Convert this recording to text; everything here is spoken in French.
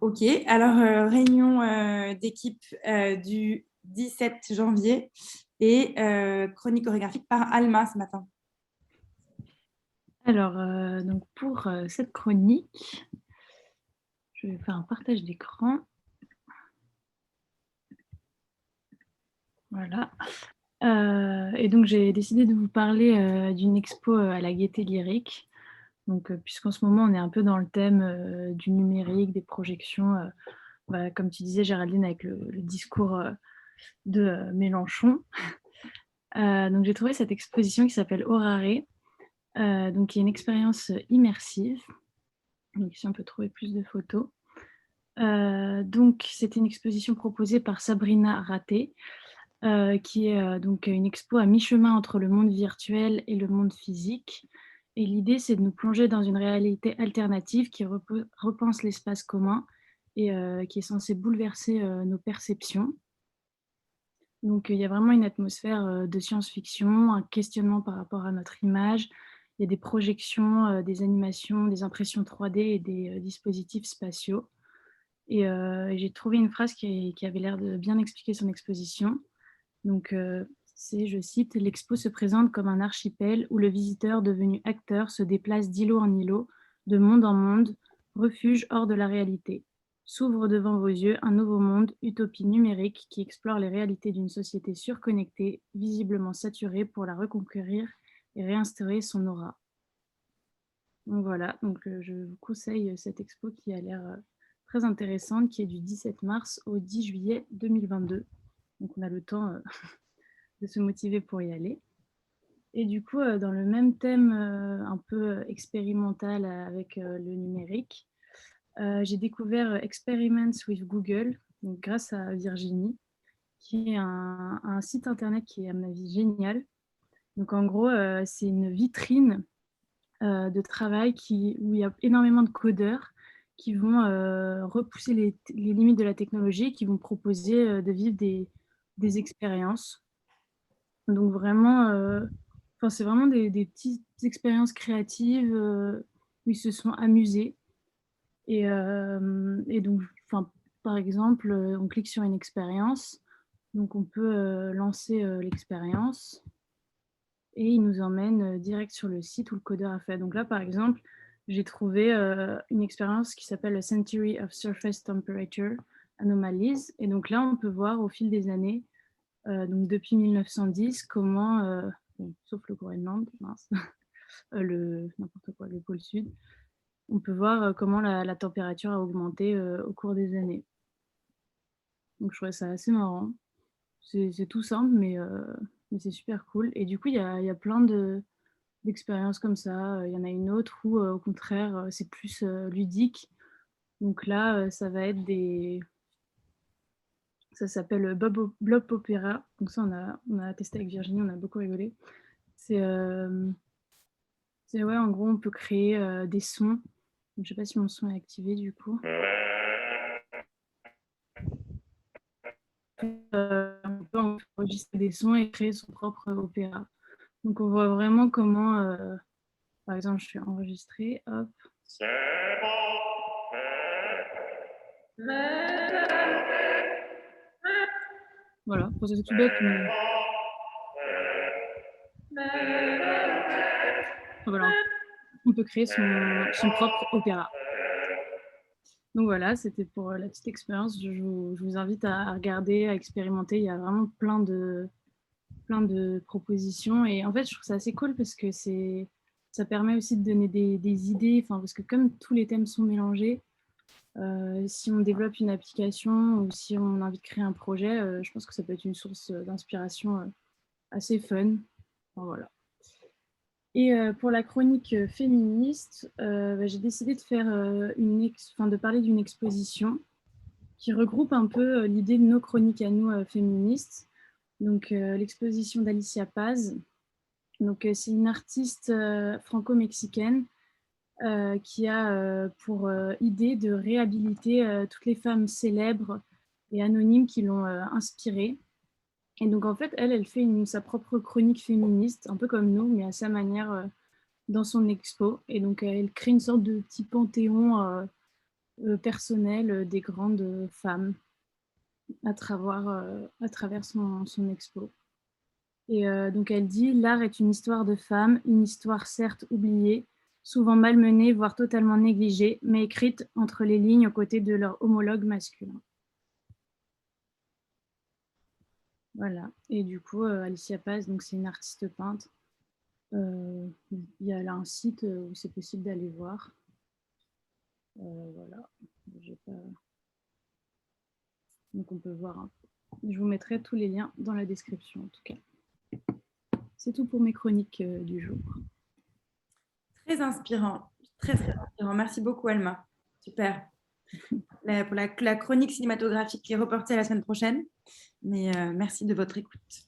Ok, alors réunion d'équipe du 17 janvier et chronique chorégraphique par Alma ce matin. Alors, donc pour cette chronique, je vais faire un partage d'écran. Voilà. Et donc, j'ai décidé de vous parler d'une expo à la Gaîté Lyrique. Donc, puisqu'en ce moment, on est un peu dans le thème du numérique, des projections, comme tu disais, Géraldine, avec le discours de Mélenchon. Donc, j'ai trouvé cette exposition qui s'appelle Orare, donc qui est une expérience immersive. Donc, ici, on peut trouver plus de photos. Donc, c'était une exposition proposée par Sabrina Raté, qui est donc une expo à mi-chemin entre le monde virtuel et le monde physique. Et l'idée, c'est de nous plonger dans une réalité alternative qui repense l'espace commun et qui est censée bouleverser nos perceptions. Donc, il y a vraiment une atmosphère de science-fiction, un questionnement par rapport à notre image. Il y a des projections, des animations, des impressions 3D et des dispositifs spatiaux. Et j'ai trouvé une phrase qui avait l'air de bien expliquer son exposition. Donc, c'est, je cite, «L'expo se présente comme un archipel où le visiteur devenu acteur se déplace d'îlot en îlot, de monde en monde, refuge hors de la réalité. S'ouvre devant vos yeux un nouveau monde, utopie numérique qui explore les réalités d'une société surconnectée, visiblement saturée pour la reconquérir et réinstaurer son aura.» Donc voilà, donc je vous conseille cette expo qui a l'air très intéressante, qui est du 17 mars au 10 juillet 2022. Donc on a le temps de se motiver pour y aller. Et du coup, dans le même thème un peu expérimental avec le numérique, j'ai découvert Experiments with Google, donc grâce à Virginie, qui est un site internet qui est à mon avis génial. Donc en gros, c'est une vitrine de travail où il y a énormément de codeurs qui vont repousser les limites de la technologie, qui vont proposer de vivre des expériences. Donc vraiment, c'est vraiment des petites expériences créatives où ils se sont amusés. Et donc, par exemple, on clique sur une expérience, donc on peut lancer l'expérience et il nous emmène direct sur le site où le codeur a fait. Donc là, par exemple, j'ai trouvé une expérience qui s'appelle A Century of Surface Temperature Anomalies. Et donc là, on peut voir au fil des années, donc depuis 1910, comment, bon, sauf le Groenland, mince, n'importe quoi, le pôle sud, on peut voir comment la température a augmenté au cours des années. Donc je trouvais ça assez marrant. C'est tout simple, mais c'est super cool. Et du coup, il y a plein d'expériences comme ça. Il y en a une autre où, au contraire, c'est plus ludique. Donc là, ça va être ça s'appelle Blob Opera. Donc ça, on a testé avec Virginie, on a beaucoup rigolé. C'est, ouais, en gros, on peut créer des sons. Je ne sais pas si mon son est activé du coup. On peut enregistrer des sons et créer son propre opéra. Donc on voit vraiment comment, par exemple, je suis enregistrée, hop. Voilà, c'est tout bête, mais voilà, on peut créer son propre opéra. Donc voilà, c'était pour la petite expérience. Je vous invite à regarder, à expérimenter. Il y a vraiment plein de propositions. Et en fait, je trouve ça assez cool parce que ça permet aussi de donner des idées. Parce que comme tous les thèmes sont mélangés, si on développe une application ou si on a envie de créer un projet, je pense que ça peut être une source d'inspiration assez fun. Voilà. Et pour la chronique féministe, j'ai décidé de faire de parler d'une exposition qui regroupe un peu l'idée de nos chroniques à nous féministes. Donc l'exposition d'Alicia Paz. Donc c'est une artiste franco-mexicaine qui a pour idée de réhabiliter toutes les femmes célèbres et anonymes qui l'ont inspirée. Et donc en fait, elle fait sa propre chronique féministe, un peu comme nous, mais à sa manière dans son expo. Et donc elle crée une sorte de petit panthéon personnel des grandes femmes à travers son expo. Et donc elle dit: «L'art est une histoire de femmes, une histoire certes oubliée, souvent malmenée, voire totalement négligée, mais écrite entre les lignes aux côtés de leurs homologues masculins». Voilà. Et du coup, Alicia Paz, donc c'est une artiste peintre. Elle a un site où c'est possible d'aller voir. Voilà. Donc on peut voir un peu. Je vous mettrai tous les liens dans la description en tout cas. C'est tout pour mes chroniques du jour. Très inspirant, très inspirant. Merci beaucoup, Alma. Super. Pour la chronique cinématographique qui est reportée à la semaine prochaine. Mais merci de votre écoute.